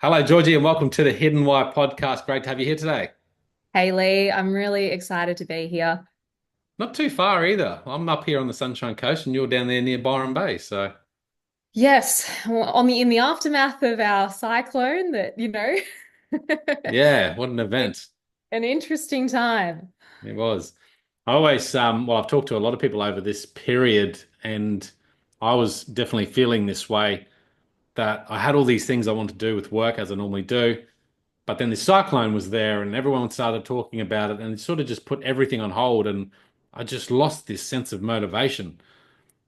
Hello, Georgie, and welcome to the Hidden Why podcast. Great to have you here today. Hey Lee, I'm really excited to be here. Not too far either. I'm up here on the Sunshine Coast, and you're down there near Byron Bay. So, Yes, well, in the aftermath of our cyclone that, yeah, what an event an interesting time. it was. I've talked to a lot of people over this period, and I was definitely feeling this way that I had all these things I wanted to do with work as I normally do, but then the cyclone was there, and everyone started talking about it, and it sort of just put everything on hold, and I just lost this sense of motivation.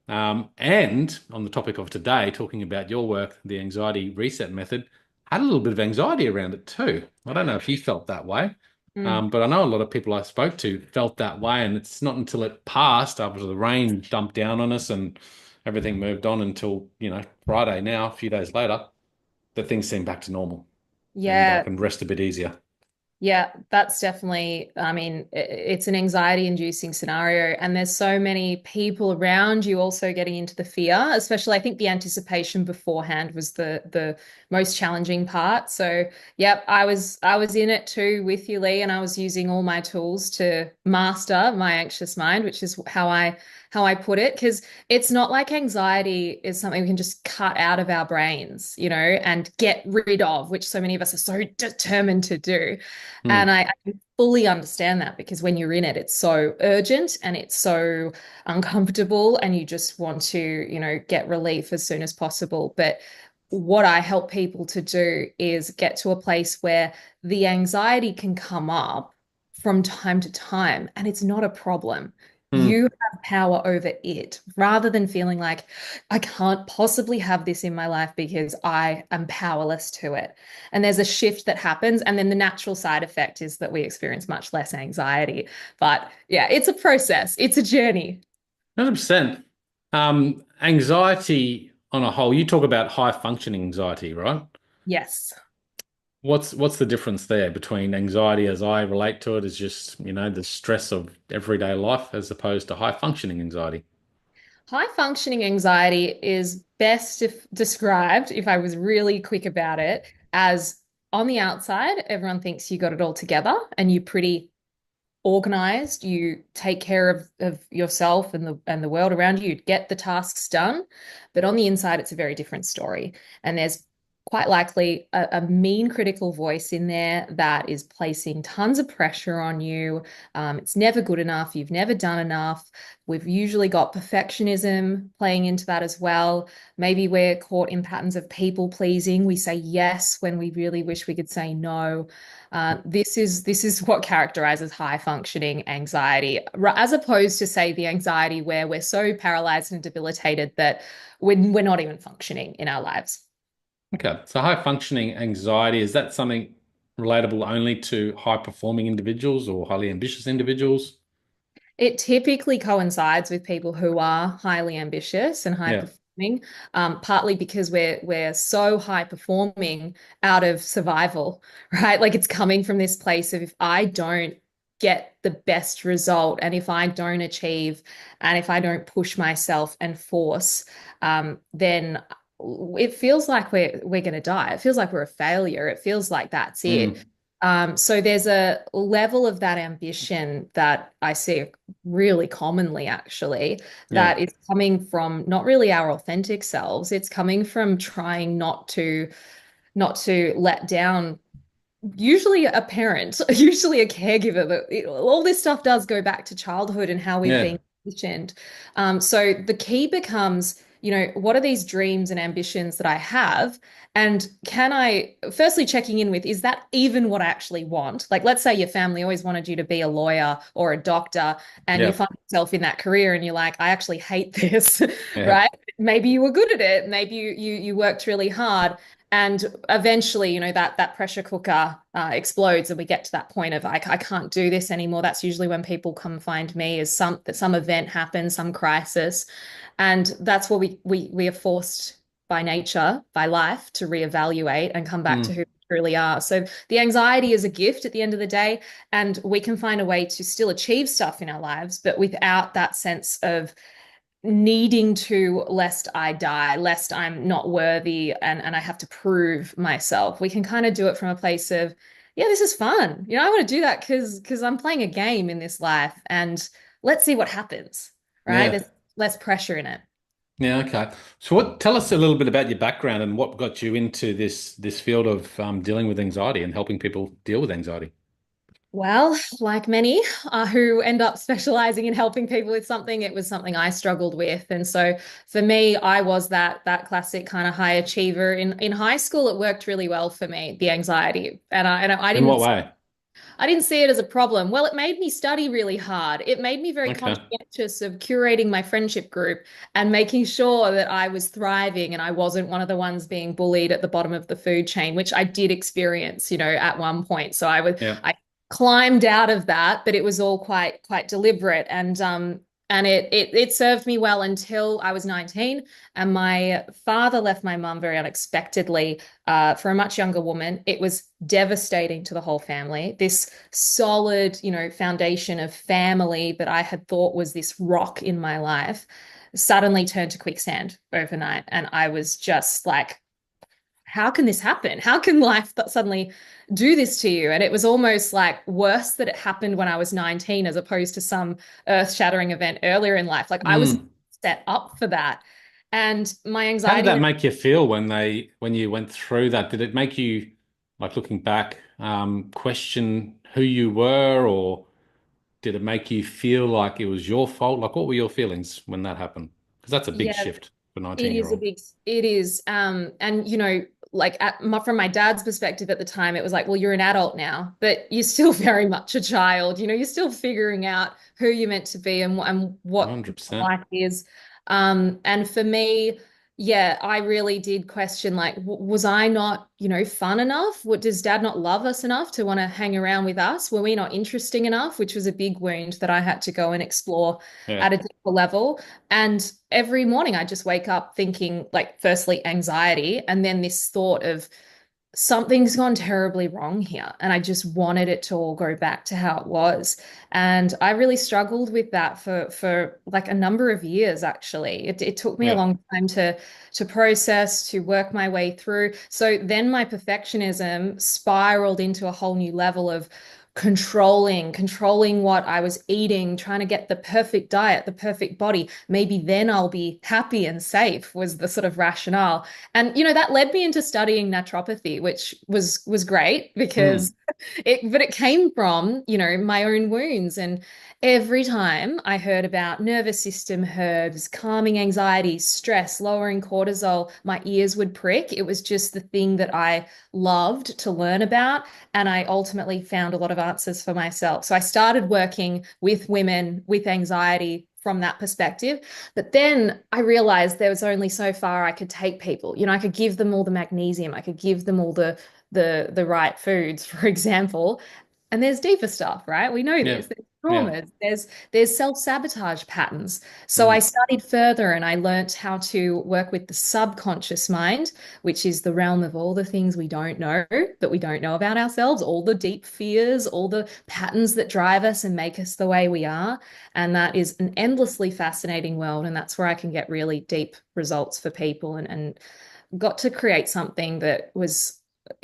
And on the topic of today, talking about your work, the anxiety reset method, had a little bit of anxiety around it too. I don't know if you felt that way, Mm. but I know a lot of people I spoke to felt that way. And it's not until it passed after the rain dumped down on us and everything moved on until, Friday now, a few days later, that things seem back to normal and I Yeah, can rest a bit easier. Yeah, that's definitely, it's an anxiety-inducing scenario, and there's so many people around you also getting into the fear, especially I think the anticipation beforehand was the most challenging part. So, yep, I was in it too with you, Lee, and I was using all my tools to master my anxious mind, which is how I put it, because it's not like anxiety is something we can just cut out of our brains, and get rid of, which so many of us are so determined to do. Hmm. And I fully understand that because when you're in it, it's so urgent and it's so uncomfortable, and you just want to, get relief as soon as possible. But what I help people to do is get to a place where the anxiety can come up from time to time and it's not a problem. Hmm. You have power over it rather than feeling like I can't possibly have this in my life because I am powerless to it. And there's a shift that happens. And then the natural side effect is that we experience much less anxiety. But yeah, it's a process, it's a journey. 100%. Anxiety on a whole, you talk about high functioning anxiety, right? Yes. What's the difference there between anxiety as I relate to it as just, the stress of everyday life as opposed to high functioning anxiety? High functioning anxiety is best described, if I was really quick about it, as on the outside, everyone thinks you got it all together and you're pretty organized, you take care of yourself and the world around you, you get the tasks done. But on the inside, it's a very different story. And there's quite likely a mean critical voice in there that is placing tons of pressure on you. It's never good enough. You've never done enough. We've usually got perfectionism playing into that as well. Maybe we're caught in patterns of people pleasing. We say yes when we really wish we could say no. This is what characterizes high functioning anxiety, as opposed to say the anxiety where we're so paralyzed and debilitated that we're not even functioning in our lives. Okay, so high functioning anxiety, is that something relatable only to high performing individuals or highly ambitious individuals? It typically coincides with people who are highly ambitious and high Yeah, performing, partly because we're so high performing out of survival, right? Like it's coming from this place of if I don't get the best result and if I don't achieve and if I don't push myself and force, then it feels like we're going to die. It feels like we're a failure. It feels like that's it. mm, So there's a level of that ambition that I see really commonly, actually, yeah, that is coming from not really our authentic selves. It's coming from trying not to let down usually a parent, usually a caregiver, but all this stuff does go back to childhood and how we've yeah, been conditioned. So the key becomes, what are these dreams and ambitions that I have? And can I, firstly, checking in with, is that even what I actually want? Like, let's say your family always wanted you to be a lawyer or a doctor, and you yeah, find yourself in that career and you're like, I actually hate this, yeah, right? Maybe you were good at it. Maybe you worked really hard. And eventually, that pressure cooker explodes, and we get to that point of I can't do this anymore. That's usually when people come find me, is some event happens, some crisis, and that's where we are forced by nature, by life, to reevaluate and come back to mm, who we truly are. So the anxiety is a gift at the end of the day, and we can find a way to still achieve stuff in our lives, but without that sense of needing to, lest I die, lest I'm not worthy and I have to prove myself. We can kind of do it from a place of, yeah, this is fun. I want to do that because I'm playing a game in this life and let's see what happens, right? Yeah. There's less pressure in it. Yeah, okay. So tell us a little bit about your background and what got you into this field of dealing with anxiety and helping people deal with anxiety. Well, like many who end up specializing in helping people with something, it was something I struggled with. And so for me, I was that classic kind of high achiever. In high school, it worked really well for me, the anxiety. And I In what didn't way? I didn't see it as a problem. Well, it made me study really hard. It made me very Okay. conscientious of curating my friendship group and making sure that I was thriving and I wasn't one of the ones being bullied at the bottom of the food chain, which I did experience, at one point. So Yeah. I climbed out of that, but it was all quite deliberate and it served me well until I was 19 and my father left my mum very unexpectedly for a much younger woman. It was devastating to the whole family. This solid, foundation of family that I had thought was this rock in my life suddenly turned to quicksand overnight. And I was just like, how can this happen? How can life suddenly do this to you? And it was almost like worse that it happened when I was 19 as opposed to some earth-shattering event earlier in life. Like I was Mm. set up for that. And my How did anxiety that went, make you feel when you went through that? Did it make you, like looking back, question who you were, or did it make you feel like it was your fault? Like, what were your feelings when that happened? Because that's a big yeah, shift for a it is a 19-year-old. big, it is. And like from my dad's perspective at the time, it was like, well, you're an adult now, but you're still very much a child. You're still figuring out who you're meant to be and what 100%. life is. And for me, yeah, I really did question like, was I not, fun enough? What does dad not love us enough to want to hang around with us? Were we not interesting enough? Which was a big wound that I had to go and explore Yeah. at a deeper level. And every morning I just wake up thinking, like, firstly, anxiety, and then this thought of something's gone terribly wrong here. And I just wanted it to all go back to how it was. And I really struggled with that for like a number of years, actually. It took me a Yeah. long time to process, to work my way through. So then my perfectionism spiraled into a whole new level of controlling what I was eating, trying to get the perfect diet, the perfect body. Maybe then I'll be happy and safe was the sort of rationale. And that led me into studying naturopathy, which was great Mm. because it came from, my own wounds. And every time I heard about nervous system herbs, calming anxiety, stress, lowering cortisol, my ears would prick. It was just the thing that I loved to learn about. And I ultimately found a lot of answers for myself. So I started working with women with anxiety from that perspective. But then I realized there was only so far I could take people. I could give them all the magnesium, I could give them all the right foods, for example. And there's deeper stuff, right? We know Yeah. this. There's Yeah. traumas, there's self-sabotage patterns. So I Mm. studied further and I learnt how to work with the subconscious mind, which is the realm of all the things we don't know that we don't know about ourselves, all the deep fears, all the patterns that drive us and make us the way we are. And that is an endlessly fascinating world. And that's where I can get really deep results for people and got to create something that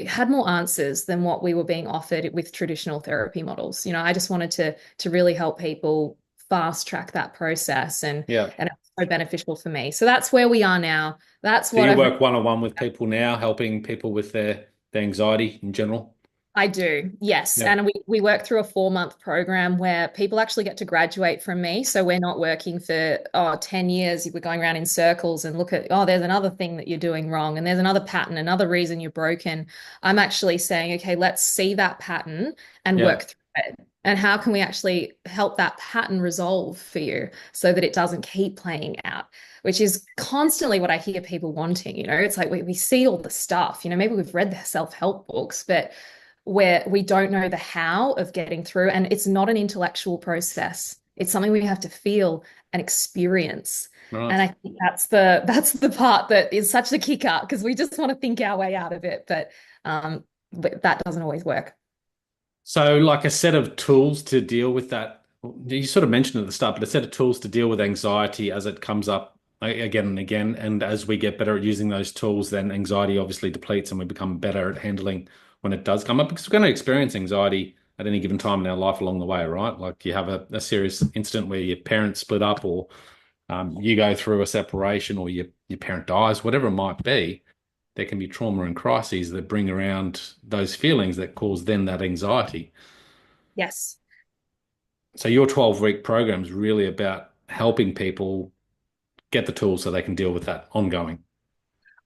had more answers than what we were being offered with traditional therapy models. I just wanted to really help people fast track that process Yeah. and it's so beneficial for me. So that's where we are now. That's Do what you I've work one-on-one with people now, helping people with their anxiety in general? I do, yes. Yeah. And we work through a 4-month program where people actually get to graduate from me. So we're not working for 10 years. We're going around in circles and look at, there's another thing that you're doing wrong. And there's another pattern, another reason you're broken. I'm actually saying, okay, let's see that pattern and Yeah. work through it. And how can we actually help that pattern resolve for you so that it doesn't keep playing out? Which is constantly what I hear people wanting. It's like we see all the stuff, maybe we've read the self-help books, but where we don't know the how of getting through. And it's not an intellectual process. It's something we have to feel and experience. And Right. I think that's the part that is such the kicker because we just want to think our way out of it, but that doesn't always work. So, like a set of tools to deal with that You sort of mentioned at the start, but a set of tools to deal with anxiety as it comes up again and again. And as we get better at using those tools, then anxiety obviously depletes and we become better at handling when it does come up because we're going to experience anxiety at any given time in our life along the way, right? Like you have a serious incident where your parents split up or you go through a separation or your parent dies, whatever it might be. There can be trauma and crises that bring around those feelings that cause then that anxiety. Yes. So your 12-week program is really about helping people get the tools so they can deal with that ongoing.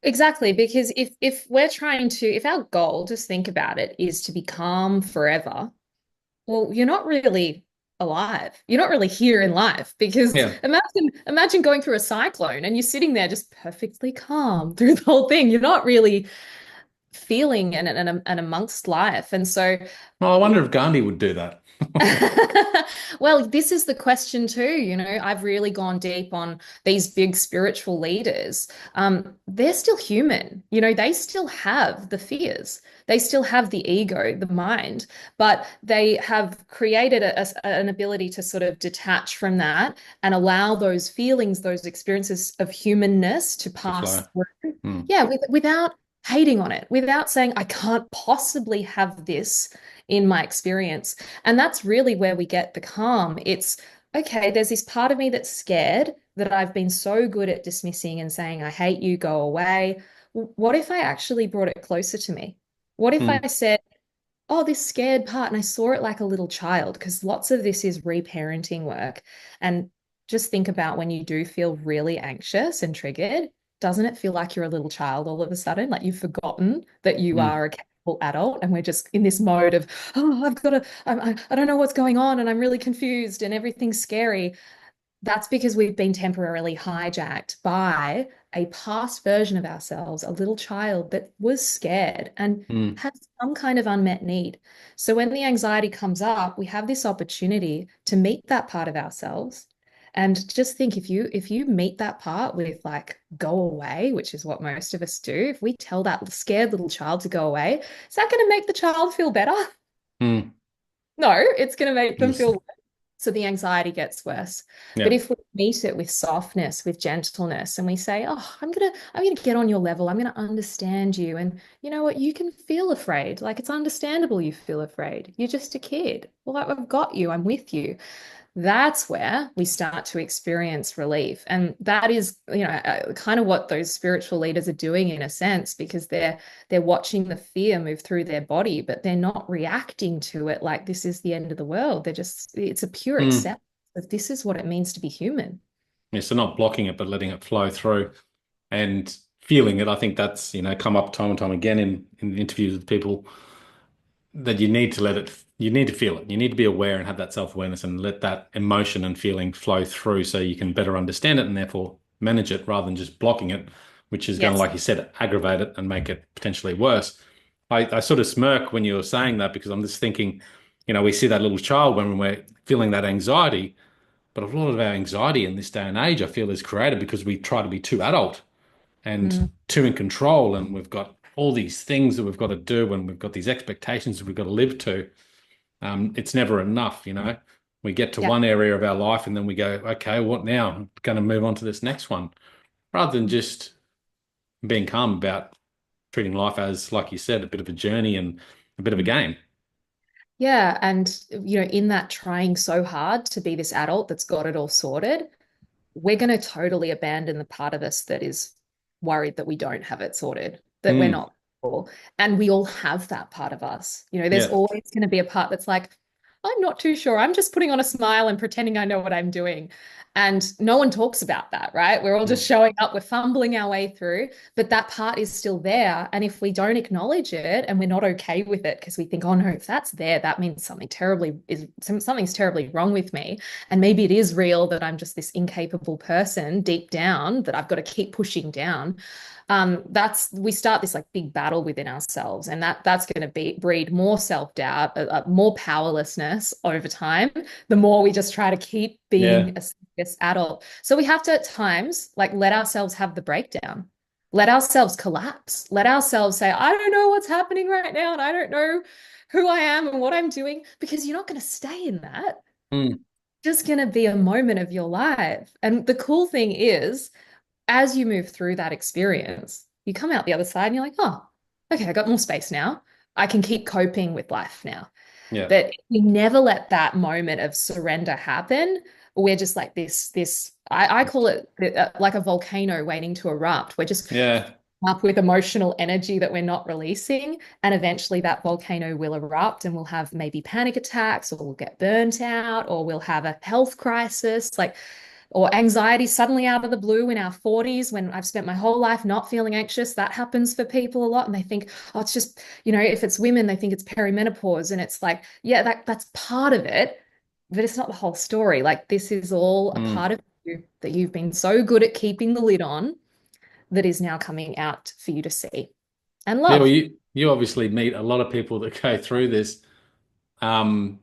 Exactly, because if we're trying to, if our goal, just think about it, is to be calm forever, well, you're not really alive. You're not really here in life because Yeah. imagine going through a cyclone and you're sitting there just perfectly calm through the whole thing. You're not really feeling and amongst life. And so Well, I wonder if Gandhi would do that. well, this is the question too. I've really gone deep on these big spiritual leaders. They're still human. They still have the fears. They still have the ego, the mind, but they have created an ability to sort of detach from that and allow those feelings, those experiences of humanness to To flow. pass through. Hmm. Yeah, without hating on it, without saying, I can't possibly have this in my experience. And that's really where we get the calm. It's okay, there's this part of me that's scared that I've been so good at dismissing and saying, I hate you, go away. What if I actually brought it closer to me? What if Hmm. I said, oh, this scared part, and I saw it like a little child, because lots of this is reparenting work. And just think about when you do feel really anxious and triggered, doesn't it feel like you're a little child all of a sudden? Like you've forgotten that you Hmm. are a capable adult, and we're just in this mode of, oh, I've got to, I don't know what's going on, and I'm really confused, and everything's scary. That's because we've been temporarily hijacked by a past version of ourselves, a little child that was scared and Hmm. had some kind of unmet need. So when the anxiety comes up, we have this opportunity to meet that part of ourselves. And just think if you meet that part with like go away, which is what most of us do, if we tell that scared little child to go away, is that going to make the child feel better? Hmm. No, it's going to make them Yes. feel so the anxiety gets worse. But Yeah. if we meet it with softness, with gentleness, and we say, "Oh, I'm gonna get on your level. I'm gonna understand you." And you know what? You can feel afraid. Like it's understandable you feel afraid. You're just a kid. Well, I've got you. I'm with you. That's where we start to experience relief. And that is, kind of what those spiritual leaders are doing in a sense, because they're watching the fear move through their body, but they're not reacting to it like this is the end of the world. It's a pure Hmm. acceptance of this is what it means to be human. Yeah. So not blocking it, but letting it flow through and feeling it. I think that's, come up time and time again in interviews with people that you need to let it, you need to feel it. You need to be aware and have that self-awareness and let that emotion and feeling flow through so you can better understand it and therefore manage it rather than just blocking it, which is going to, Yes. like you said, aggravate it and make it potentially worse. I sort of smirk when you're saying that because I'm just thinking, we see that little child when we're feeling that anxiety, but a lot of our anxiety in this day and age, I feel, is created because we try to be too adult and Mm, too in control, and we've got all these things that we've got to do, and we've got these expectations that we've got to live to. It's never enough. We get to yeah. one area of our life and then we go, okay, what now? I'm going to move on to this next one, rather than just being calm about treating life as, like you said, a bit of a journey and a bit of a game. Yeah. And, in that trying so hard to be this adult that's got it all sorted, we're going to totally abandon the part of us that is worried that we don't have it sorted, that we're Mm, not cool. And we all have that part of us. There's yeah, always going to be a part that's like, I'm not too sure. I'm just putting on a smile and pretending I know what I'm doing. And no one talks about that, right? We're all just mm, showing up, we're fumbling our way through, but that part is still there. And if we don't acknowledge it and we're not okay with it because we think, oh no, if that's there, that means something's terribly wrong with me. And maybe it is real that I'm just this incapable person deep down that I've got to keep pushing down. That's we start this like big battle within ourselves, and that's going to breed more self-doubt, more powerlessness over time. The more we just try to keep yeah, being a serious adult, so we have to at times like let ourselves have the breakdown, let ourselves collapse, let ourselves say, I don't know what's happening right now, and I don't know who I am and what I'm doing, because you're not going to stay in that. mm. just going to be a moment of your life. And the cool thing is, as you move through that experience, you come out the other side and you're like, oh, okay, I got more space now. I can keep coping with life now. Yeah. But we never let that moment of surrender happen. We're just like I call it like a volcano waiting to erupt. We're just Yeah. up with emotional energy that we're not releasing. And eventually that volcano will erupt and we'll have maybe panic attacks, or we'll get burnt out, or we'll have a health crisis, like, or anxiety suddenly out of the blue in our 40s when I've spent my whole life not feeling anxious. That happens for people a lot. And they think, oh, it's just, if it's women, they think it's perimenopause. And it's like, yeah, that's part of it, but it's not the whole story. Like, this is all a Mm. part of you that you've been so good at keeping the lid on that is now coming out for you to see and Yeah, well, love. you obviously meet a lot of people that go through this. Um,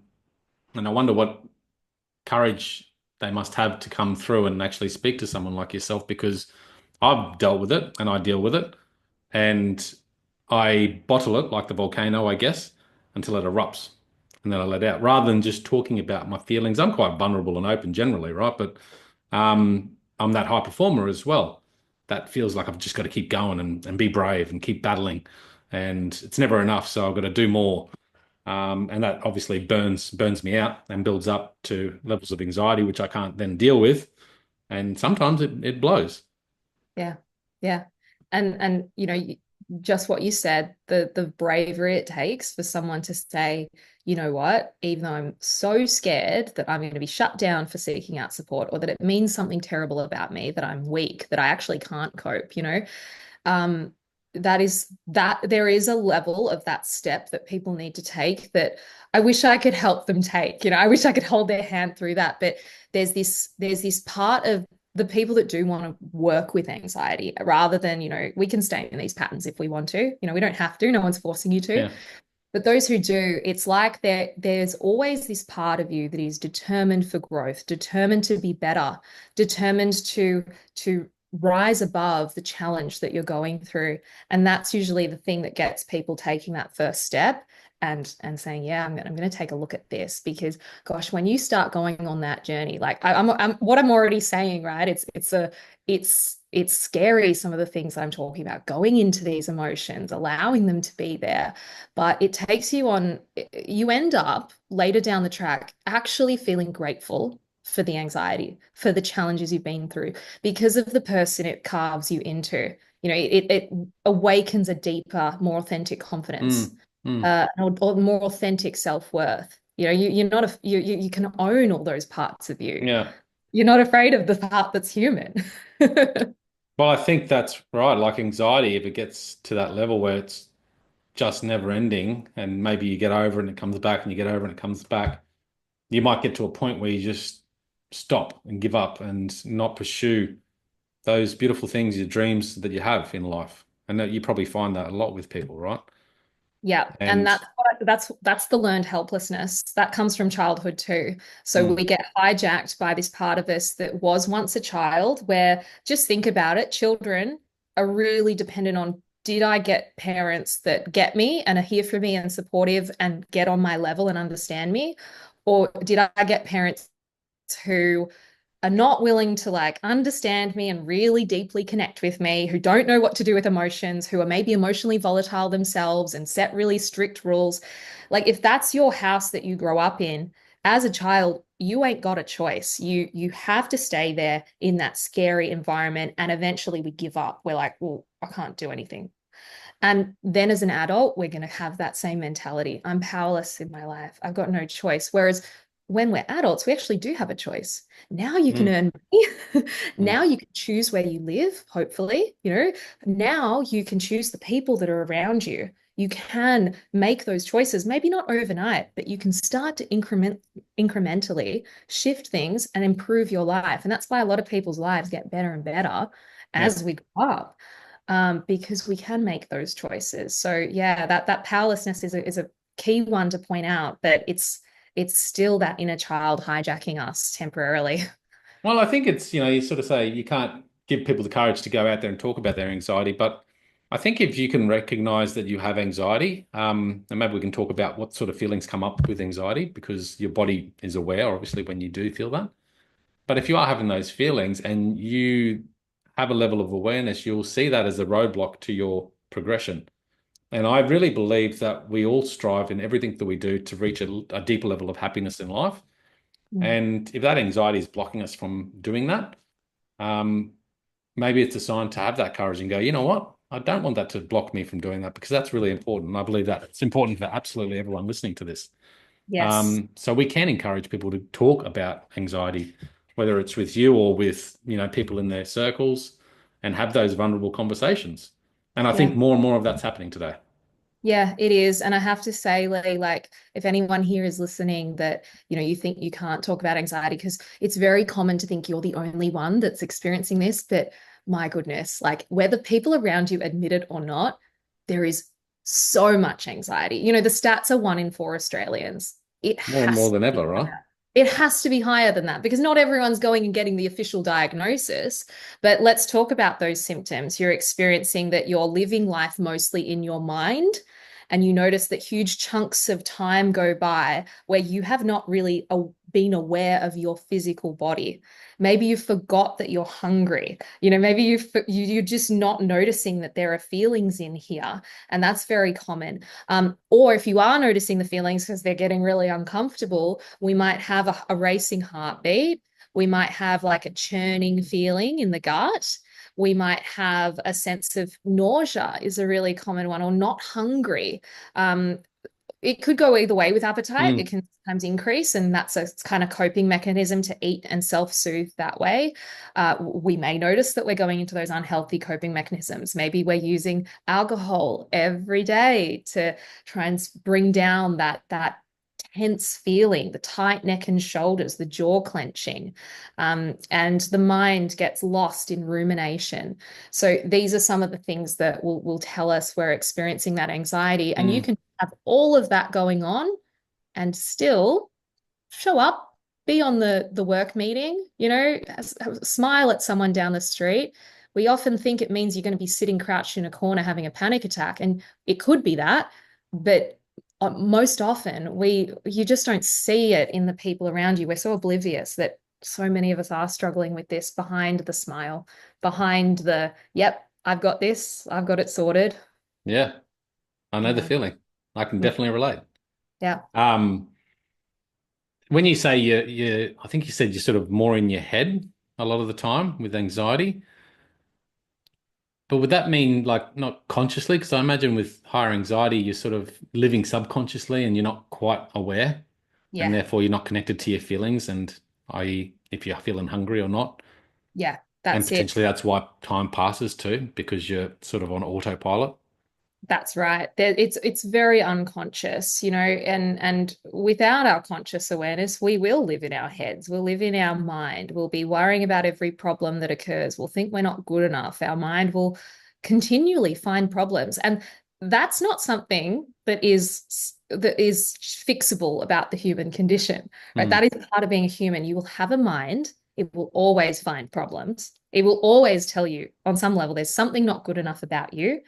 and I wonder what courage they must have to come through and actually speak to someone like yourself, because I've dealt with it and I deal with it, and I bottle it like the volcano, I guess, until it erupts, and then I let out rather than just talking about my feelings. I'm quite vulnerable and open generally, right? But I'm that high performer as well. That feels like I've just got to keep going and be brave and keep battling. And it's never enough. So I've got to do more. And that obviously burns me out and builds up to levels of anxiety, which I can't then deal with. And sometimes it blows. Yeah. Yeah. And just what you said, the bravery it takes for someone to say, you know what, even though I'm so scared that I'm going to be shut down for seeking out support, or that it means something terrible about me, that I'm weak, that I actually can't cope, um, that there is a level of that step that people need to take that I wish I could help them take. I wish I could hold their hand through that. But there's this part of the people that do want to work with anxiety, rather than, we can stay in these patterns if we want to. We don't have to. No one's forcing you to. Yeah. But those who do, it's like there's always this part of you that is determined for growth, determined to be better, determined to rise above the challenge that you're going through. And that's usually the thing that gets people taking that first step and saying, yeah, I'm going to take a look at this. Because gosh, when you start going on that journey, like I'm what I'm already saying, right? It's scary, some of the things that I'm talking about, going into these emotions, allowing them to be there. But it takes you on, you end up later down the track actually feeling grateful for the anxiety, for the challenges you've been through, because of the person it carves you into. It awakens a deeper, more authentic confidence, Mm, mm, or more authentic self-worth. You're not you can own all those parts of you. yeah. You're not afraid of the part that's human. Well, I think that's right. Like anxiety, if it gets to that level where it's just never ending, and maybe you get over it and it comes back, and you get over it and it comes back, you might get to a point where you just stop and give up and not pursue those beautiful things, your dreams that you have in life. And that you probably find that a lot with people, right? Yeah, and And that's the learned helplessness that comes from childhood too. So mm, we get hijacked by this part of us that was once a child, where, just think about it, children are really dependent on, did I get parents that get me and are here for me and supportive and get on my level and understand me? Or did I get parents who are not willing to like understand me and really deeply connect with me, who don't know what to do with emotions, who are maybe emotionally volatile themselves and set really strict rules? Like, if that's your house that you grow up in as a child, you ain't got a choice. You have to stay there in that scary environment, and eventually we give up. We're like, well, I can't do anything. And then as an adult, we're going to have that same mentality. I'm powerless in my life. I've got no choice. Whereas when we're adults, we actually do have a choice. Now you can mm, earn money. mm, Now you can choose where you live, hopefully. Now you can choose the people that are around you. You can make those choices, maybe not overnight, but you can start to incrementally shift things and improve your life. And that's why a lot of people's lives get better and better yeah. as we grow up, because we can make those choices. So yeah, that powerlessness is a key one to point out, but it's still that inner child hijacking us temporarily. Well, I think it's, you sort of say you can't give people the courage to go out there and talk about their anxiety, but I think if you can recognize that you have anxiety, and maybe we can talk about what sort of feelings come up with anxiety because your body is aware, obviously, when you do feel that. But if you are having those feelings and you have a level of awareness, you'll see that as a roadblock to your progression. And I really believe that we all strive in everything that we do to reach a deeper level of happiness in life. Mm. And if that anxiety is blocking us from doing that, um, maybe it's a sign to have that courage and go, you know what? I don't want that to block me from doing that because that's really important. And I believe that it's important for absolutely everyone listening to this. Yes. So we can encourage people to talk about anxiety, whether it's with you or with, people in their circles and have those vulnerable conversations. And I think Yeah. more and more of that's happening today. Yeah, it is. And I have to say, Lee, like, if anyone here is listening that, you think you can't talk about anxiety, because it's very common to think you're the only one that's experiencing this. But my goodness, like, whether people around you admit it or not, there is so much anxiety. The stats are 1 in 4 Australians. It More has to than be ever, right? higher. It has to be higher than that because not everyone's going and getting the official diagnosis. But let's talk about those symptoms. You're experiencing that you're living life mostly in your mind, and you notice that huge chunks of time go by where you have not really been aware of your physical body. Maybe you forgot that you're hungry. Maybe you're just not noticing that there are feelings in here, and that's very common. Or if you are noticing the feelings because they're getting really uncomfortable, we might have a racing heartbeat. We might have like a churning feeling in the gut. We might have a sense of nausea is a really common one, or not hungry. Um, it could go either way with appetite. It Mm, can sometimes increase, and that's a kind of coping mechanism to eat and self-soothe that way. We may notice that we're going into those unhealthy coping mechanisms. Maybe we're using alcohol every day to try and bring down that tense feeling, the tight neck and shoulders, the jaw clenching, and the mind gets lost in rumination. So these are some of the things that will tell us we're experiencing that anxiety, and you mm, can have all of that going on and still show up, be on the work meeting, smile at someone down the street. We often think it means you're going to be sitting crouched in a corner having a panic attack, and it could be that, but most often you just don't see it in the people around you. We're so oblivious that so many of us are struggling with this behind the smile, behind the, yep, I've got this, I've got it sorted. yeah, I know the Yeah. feeling. I can Yeah. definitely relate. Yeah. Um, when you say I think you said you're sort of more in your head a lot of the time with anxiety. But would that mean like not consciously? Because I imagine with higher anxiety, you're sort of living subconsciously and you're not quite aware, and Yeah. therefore you're not connected to your feelings and i.e. if you're feeling hungry or not. Yeah. And That's it. potentially that's why time passes too, because you're sort of on autopilot. That's right. It's very unconscious, and without our conscious awareness, we will live in our heads. We'll live in our mind. We'll be worrying about every problem that occurs. We'll think we're not good enough. Our mind will continually find problems. And that's not something that is fixable about the human condition, right? Hmm. That is part of being a human. You will have a mind. It will always find problems. It will always tell you on some level there's something not good enough about you.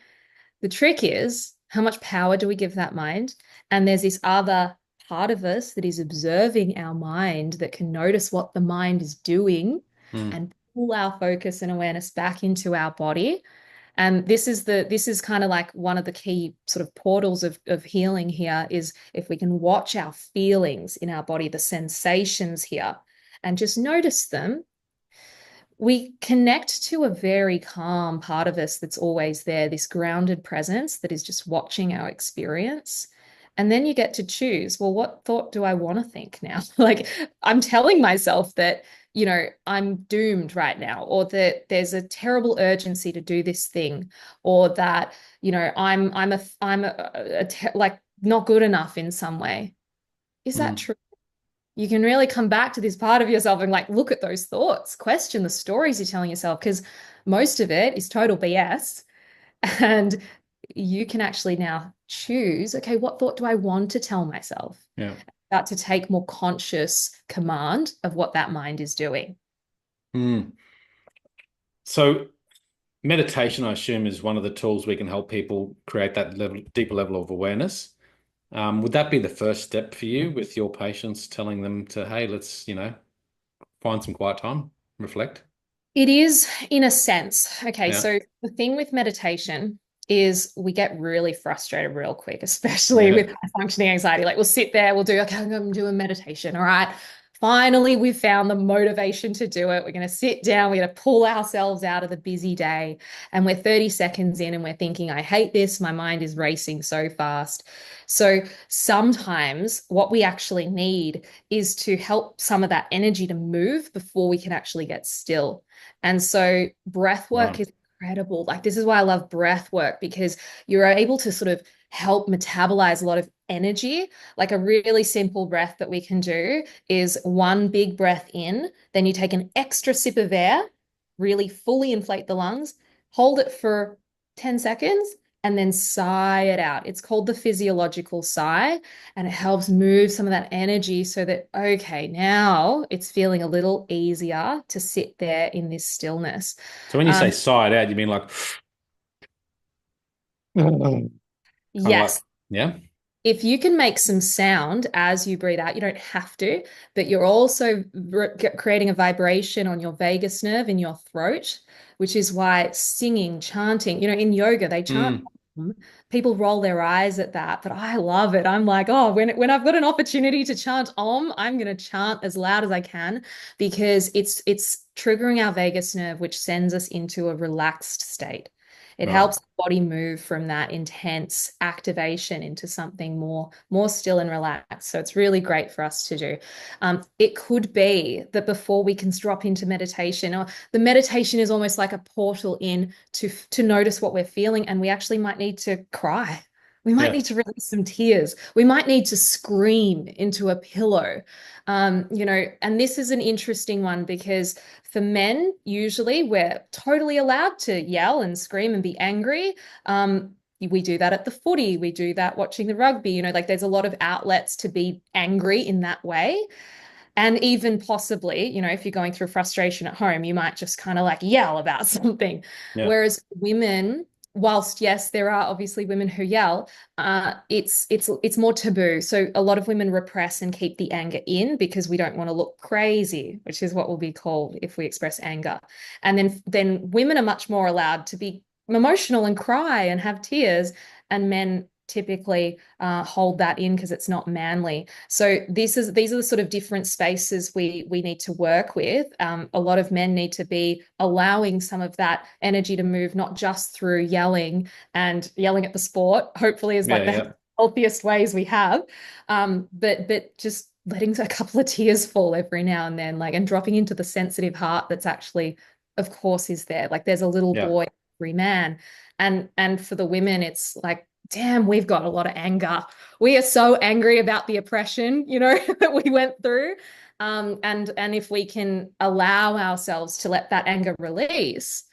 The trick is, how much power do we give that mind? And there's this other part of us that is observing our mind that can notice what the mind is doing Hmm. and pull our focus and awareness back into our body. And this is kind of like one of the key sort of portals of healing here is if we can watch our feelings in our body, the sensations here, and just notice them, we connect to a very calm part of us that's always there, this grounded presence that is just watching our experience. And then you get to choose, well, what thought do I want to think now? Like, I'm telling myself that, I'm doomed right now, or that there's a terrible urgency to do this thing, or that, I'm like not good enough in some way. Is that Hmm. true? You can really come back to this part of yourself and like look at those thoughts, question the stories you're telling yourself, because most of it is total BS. And you can actually now choose, okay, what thought do I want to tell myself? Yeah. Start to take more conscious command of what that mind is doing. Hmm. So meditation, I assume, is one of the tools we can help people create that level, deeper level of awareness. Would that be the first step for you with your patients, telling them to, hey, let's, find some quiet time, reflect? It is in a sense. Okay, Yeah. so the thing with meditation is we get really frustrated real quick, especially with Yeah. high functioning anxiety. Like we'll sit there, we'll do, okay, I'm going to do a meditation. All right. Finally, we've found the motivation to do it. We're going to sit down, we're going to pull ourselves out of the busy day. And we're 30 seconds in and we're thinking, I hate this. My mind is racing so fast. So sometimes what we actually need is to help some of that energy to move before we can actually get still. And so breath work Right. is incredible. Like this is why I love breath work because you're able to sort of help metabolize a lot of energy. Like a really simple breath that we can do is one big breath in, then you take an extra sip of air, really fully inflate the lungs, hold it for 10 seconds, and then sigh it out. It's called the physiological sigh, and it helps move some of that energy so that, okay, now it's feeling a little easier to sit there in this stillness. So when you say Um, sigh it out, you mean like kind of like, yes, yeah, if you can make some sound as you breathe out, you don't have to, but you're also creating a vibration on your vagus nerve in your throat, which is why singing, chanting, in yoga, they chant. mm, People roll their eyes at that, but I love it. I'm like, oh, when I've got an opportunity to chant Om, I'm going to chant as loud as I can because it's triggering our vagus nerve, which sends us into a relaxed state. It right, helps the body move from that intense activation into something more still and relaxed. So it's really great for us to do. It could be that before we can drop into meditation, or the meditation is almost like a portal in to notice what we're feeling, and we actually might need to cry. We might yeah, need to release some tears. We might need to scream into a pillow. And this is an interesting one because for men, usually we're totally allowed to yell and scream and be angry. We do that at the footy, we do that watching the rugby, like there's a lot of outlets to be angry in that way. And even possibly, if you're going through frustration at home, you might just kind of like yell about something. yeah, Whereas women, whilst yes, there are obviously women who yell, it's more taboo. So a lot of women repress and keep the anger in because we don't want to look crazy, which is what will be called if we express anger. And then women are much more allowed to be emotional and cry and have tears, and men typically hold that in because it's not manly. So these are the sort of different spaces we need to work with. A lot of men need to be allowing some of that energy to move, not just through yelling and yelling at the sport. Hopefully, is yeah, like the yeah, healthiest ways we have. But just letting a couple of tears fall every now and then, like and dropping into the sensitive heart that's actually, of course, is there. Like there's a little yeah, boy, every man, and for the women, it's like damn, we've got a lot of anger. We are so angry about the oppression, that we went through. And if we can allow ourselves to let that anger release,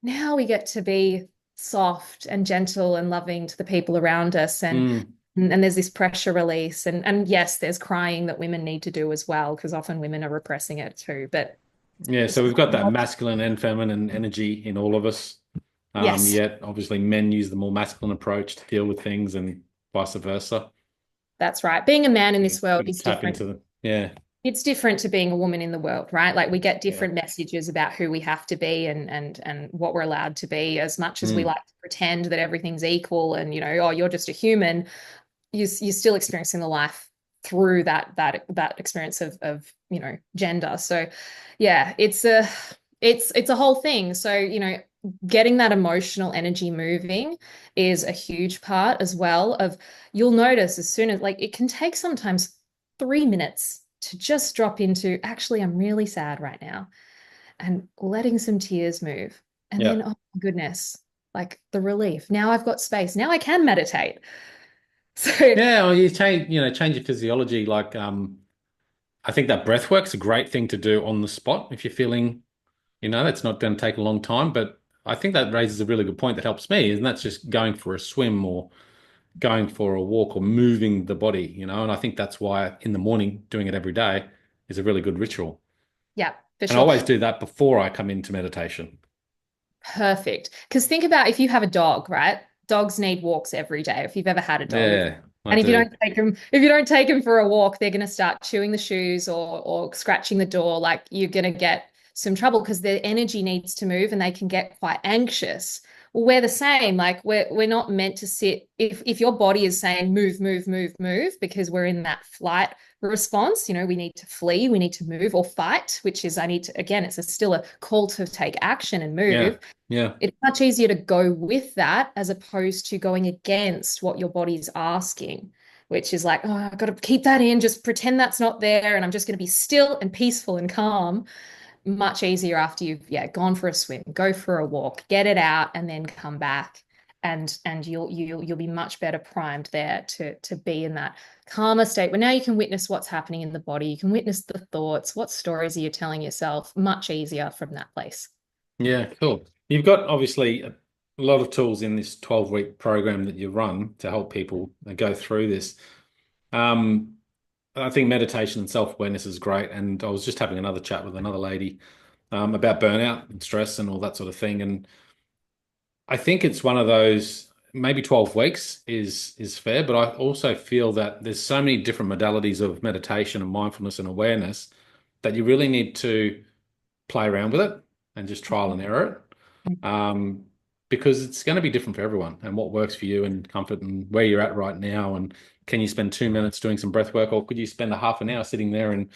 now we get to be soft and gentle and loving to the people around us. mm, And there's this pressure release. And yes, there's crying that women need to do as well, because often women are repressing it too. But yeah. just So we've got that masculine and feminine energy in all of us. yes, Yet obviously men use the more masculine approach to deal with things and vice versa. that's right. Being a man in Got to, this world got to is tap different. into the, yeah, It's different to being a woman in the world, right? Like we get yeah, different messages about who we have to be and what we're allowed to be. As much as we mm, like to pretend that everything's equal and oh, you're just a human, you're still experiencing the life through that experience of gender. So yeah, it's a whole thing. So getting that emotional energy moving is a huge part as well of you'll notice as soon as like it can take sometimes 3 minutes to just drop into actually I'm really sad right now and letting some tears move. And yeah, then, oh my goodness, like the relief. Now I've got space. Now I can meditate. So, yeah. Well, change your physiology. Like, I think that breath work's a great thing to do on the spot if you're feeling, it's not going to take a long time. But I think that raises a really good point that helps me, and that's just going for a swim or going for a walk or moving the body. And I think that's why in the morning doing it every day is a really good ritual. yeah, for And I sure. always do that before I come into meditation. Perfect. Because think about if you have a dog, right? Dogs need walks every day. If you've ever had a dog, Yeah, I and do. if you don't take them for a walk, they're going to start chewing the shoes or scratching the door. Like you're going to get some trouble because their energy needs to move and they can get quite anxious. Well, we're the same. Like we're not meant to sit if your body is saying move, move, move, move because we're in that flight response. We need to flee, we need to move or fight, which is I need to again, still a call to take action and Yeah, move. yeah, It's much easier to go with that as opposed to going against what your body's asking, which is like, oh, I've got to keep that in, just pretend that's not there, and I'm just going to be still and peaceful and calm. Much easier after you've gone for a swim, go for a walk, get it out, and then come back. And you'll be much better primed there to be in that calmer state. But now you can witness what's happening in the body. You can witness the thoughts. What stories are you telling yourself? Much easier from that place. yeah, cool. You've got obviously a lot of tools in this 12-week program that you run to help people go through this. Um, I think meditation and self-awareness is great. And I was just having another chat with another lady about burnout and stress and all that sort of thing. And I think it's one of those, maybe 12 weeks is fair, but I also feel that there's so many different modalities of meditation and mindfulness and awareness that you really need to play around with it and just trial and error it. Because it's going to be different for everyone and what works for you and comfort and where you're at right now. And can you spend 2 minutes doing some breath work, or could you spend a half an hour sitting there and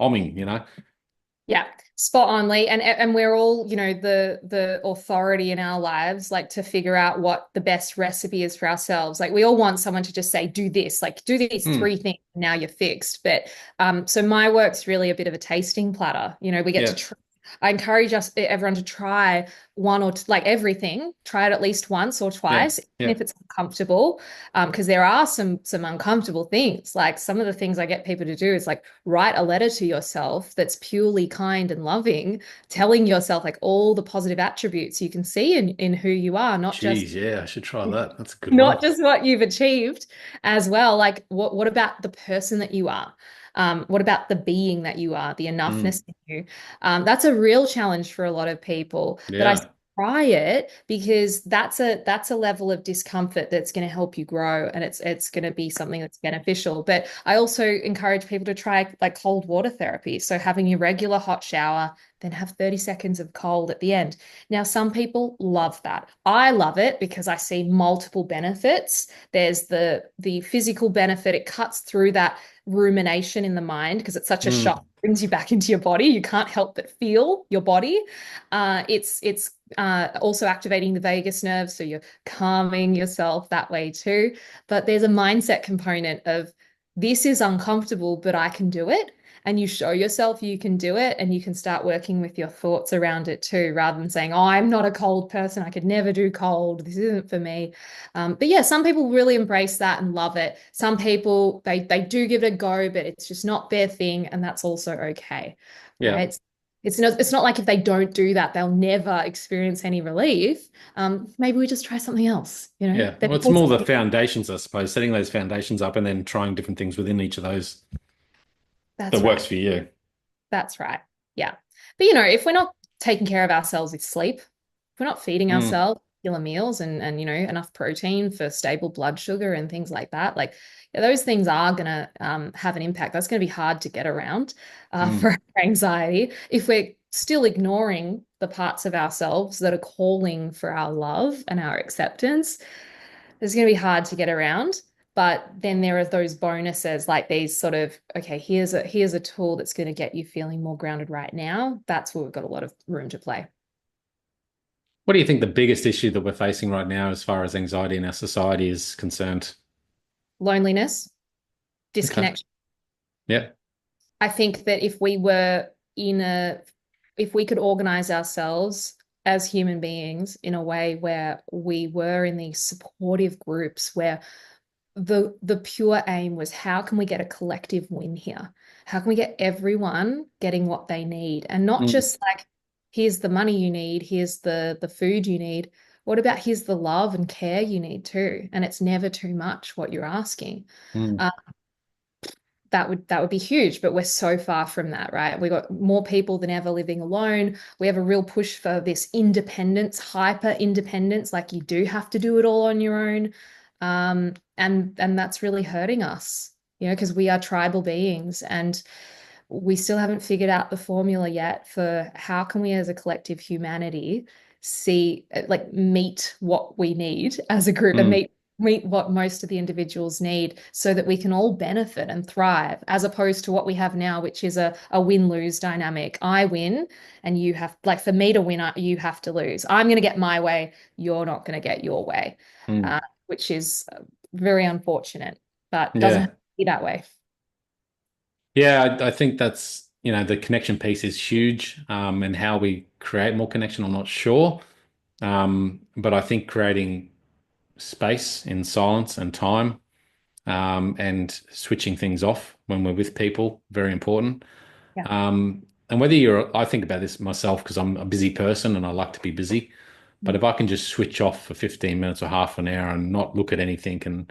omming? Yeah, spot on, Lee. And we're all, the authority in our lives, like to figure out what the best recipe is for ourselves. Like we all want someone to just say, do this, like do these Hmm. three things, now you're fixed. But so my work's really a bit of a tasting platter. We get to Yeah. try. I encourage everyone to try one or like everything, try it at least once or Yeah. twice, even Yeah. if it's uncomfortable. Because there are some uncomfortable things. Like some of the things I get people to do is like write a letter to yourself that's purely kind and loving, telling yourself like all the positive attributes you can see in who you are, not just Geez, yeah, I should try that. That's a good one. not just what you've achieved as well. Like what about the person that you are? What about the being that you are, the Mm. enoughness in you? That's a real challenge for a lot of people. But I Yeah. try it because that's a level of discomfort that's going to help you grow, and it's going to be something that's beneficial. But I also encourage people to try like cold water therapy. So having your regular hot shower, then have 30 seconds of cold at the end. Now, some people love that. I love it because I see multiple benefits. There's the physical benefit. It cuts through that rumination in the mind because it's such a Mm. shock. Brings you back into your body. You can't help but feel your body. It's also activating the vagus nerve, so you're calming yourself that way too. But there's a mindset component of this is uncomfortable, but I can do it, and you show yourself you can do it, and you can start working with your thoughts around it too, rather than saying, oh, I'm not a cold person, I could never do cold, this isn't for me. But yeah, some people really embrace that and love it. Some people they do give it a go, but it's just not their thing, and that's also okay, Yeah. right? It's not like if they don't do that, they'll never experience any relief. Maybe we just try something else, Yeah. There's Well, it's always more the something. foundations, I suppose, setting those foundations up and then trying different things within each of those that That's works right. for you. That's right. Yeah. But if we're not taking care of ourselves with sleep, if we're not feeding Mm. ourselves regular meals and enough protein for stable blood sugar and things like that, like those things are gonna have an impact. That's gonna be hard to get around Mm. for anxiety if we're still ignoring the parts of ourselves that are calling for our love and our acceptance. It's going to be hard to get around. But then there are those bonuses like these sort of, okay, here's a tool that's going to get you feeling more grounded right now. That's where we've got a lot of room to play. What do you think the biggest issue that we're facing right now as far as anxiety in our society is concerned? Loneliness, Okay. disconnection. Yeah. I think that if we could organize ourselves as human beings in a way where we were in these supportive groups where the pure aim was how can we get a collective win here? How can we get everyone getting what they need? And not Mm. just like, here's the money you need, here's the food you need. What about here's the love and care you need too? And it's never too much what you're asking. Mm. Uh, that would be huge, but we're so far from that, right? We got more people than ever living alone. We have a real push for this independence, hyper independence, like you do have to do it all on your own. And that's really hurting us, because we are tribal beings and we still haven't figured out the formula yet for how can we as a collective humanity see like meet what we need as a group and Mm, meet what most of the individuals need so that we can all benefit and thrive as opposed to what we have now, which is a win-lose dynamic. I win and you have, like, for me to win, you have to lose. I'm going to get my way, you're not going to get your way, mm. which is very unfortunate, but doesn't have Yeah. to be that way. Yeah, I think that's, the connection piece is huge. And how we create more connection, I'm not sure. But I think creating space in silence and time, and switching things off when we're with people, very important. Yeah. And I think about this myself because I'm a busy person and I like to be busy. But if I can just switch off for 15 minutes or half an hour and not look at anything, and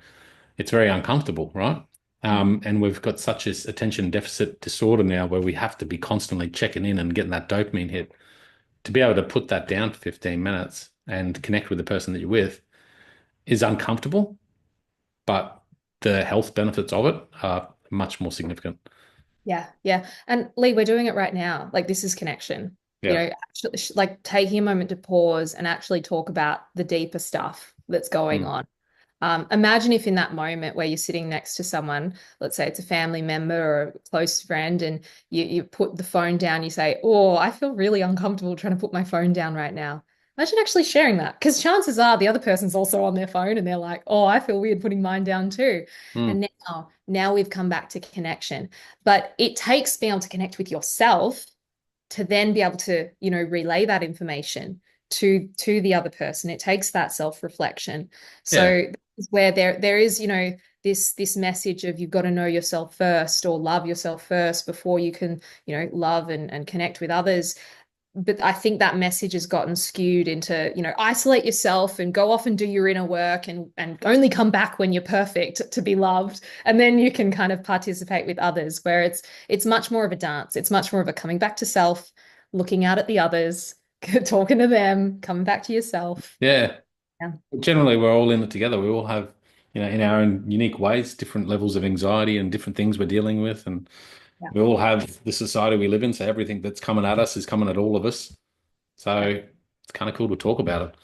it's very uncomfortable, right? And we've got such this attention deficit disorder now where we have to be constantly checking in and getting that dopamine hit. To be able to put that down for 15 minutes and connect with the person that you're with is uncomfortable, but the health benefits of it are much more significant. Yeah, yeah. And Lee, we're doing it right now. Like this is connection. Yeah. Actually, like taking a moment to pause and actually talk about the deeper stuff that's going Mm, on. Imagine if in that moment where you're sitting next to someone, let's say it's a family member or a close friend, and you put the phone down, you say, "Oh, I feel really uncomfortable trying to put my phone down right now." Imagine actually sharing that, because chances are the other person's also on their phone and they're like, "Oh, I feel weird putting mine down too." mm, And now we've come back to connection. But it takes being able to connect with yourself to then be able to, relay that information to the other person. It takes that self-reflection. yeah. So this is where there is, this message of you've got to know yourself first or love yourself first before you can, love and connect with others. But I think that message has gotten skewed into, isolate yourself and go off and do your inner work and only come back when you're perfect to be loved. And then you can kind of participate with others, where it's much more of a dance. It's much more of a coming back to self, looking out at the others, talking to them, coming back to yourself. Yeah. Yeah. Generally, we're all in it together. We all have, in our own unique ways, different levels of anxiety and different things we're dealing with. And Yeah. we all have the society we live in. So everything that's coming at us is coming at all of us. So Yeah. it's kind of cool to talk about it.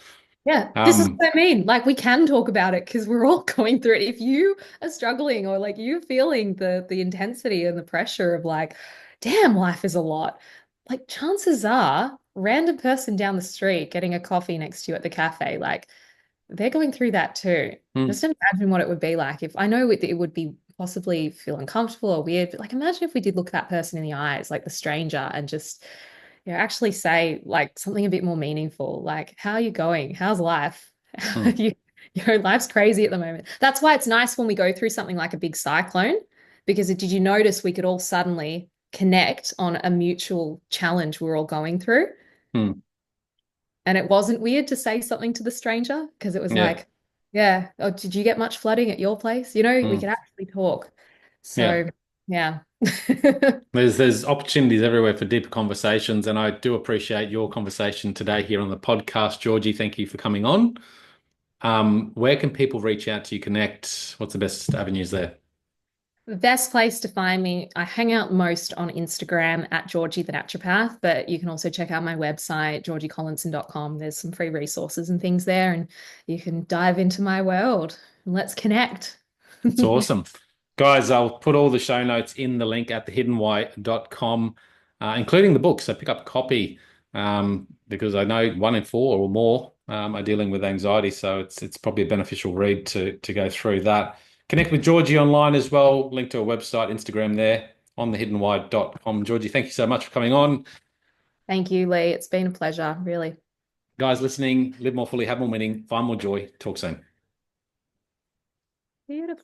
Yeah, this is Um, what I mean. Like we can talk about it because we're all going through it. If you are struggling or like you're feeling the intensity and the pressure of like, damn, life is a lot. Like chances are, random person down the street getting a coffee next to you at the cafe, like they're going through that too. hmm, Just imagine what it would be like if I know it would be possibly feel uncomfortable or weird, but like imagine if we did look that person in the eyes, like the stranger, and just actually say like something a bit more meaningful, like how are you going? How's life? hmm, you, life's crazy at the moment. That's why it's nice when we go through something like a big cyclone, because did you notice we could all suddenly connect on a mutual challenge we're all going through? hmm, And it wasn't weird to say something to the stranger because it was yeah, like, yeah, oh, did you get much flooding at your place? We hmm, could actually talk. yeah. So, yeah. There's opportunities everywhere for deeper conversations, and I do appreciate your conversation today here on the podcast, Georgie. Thank you for coming on. Where can people reach out to you, connect? What's the best avenues there? The best place to find me, I hang out most on Instagram at Georgie the Naturopath, but you can also check out my website, georgiecollinson.com. There's some free resources and things there, and you can dive into my world and let's connect. It's awesome. Guys, I'll put all the show notes in the link at thehiddenwhy.com, including the book. So pick up a copy, because I know 1 in 4 or more are dealing with anxiety. So it's probably a beneficial read to go through that. Connect with Georgie online as well. Link to a website, Instagram there on thehiddenwhy.com. Georgie, thank you so much for coming on. Thank you, Lee. It's been a pleasure, really. Guys listening, live more fully, have more meaning, find more joy. Talk soon. Beautiful.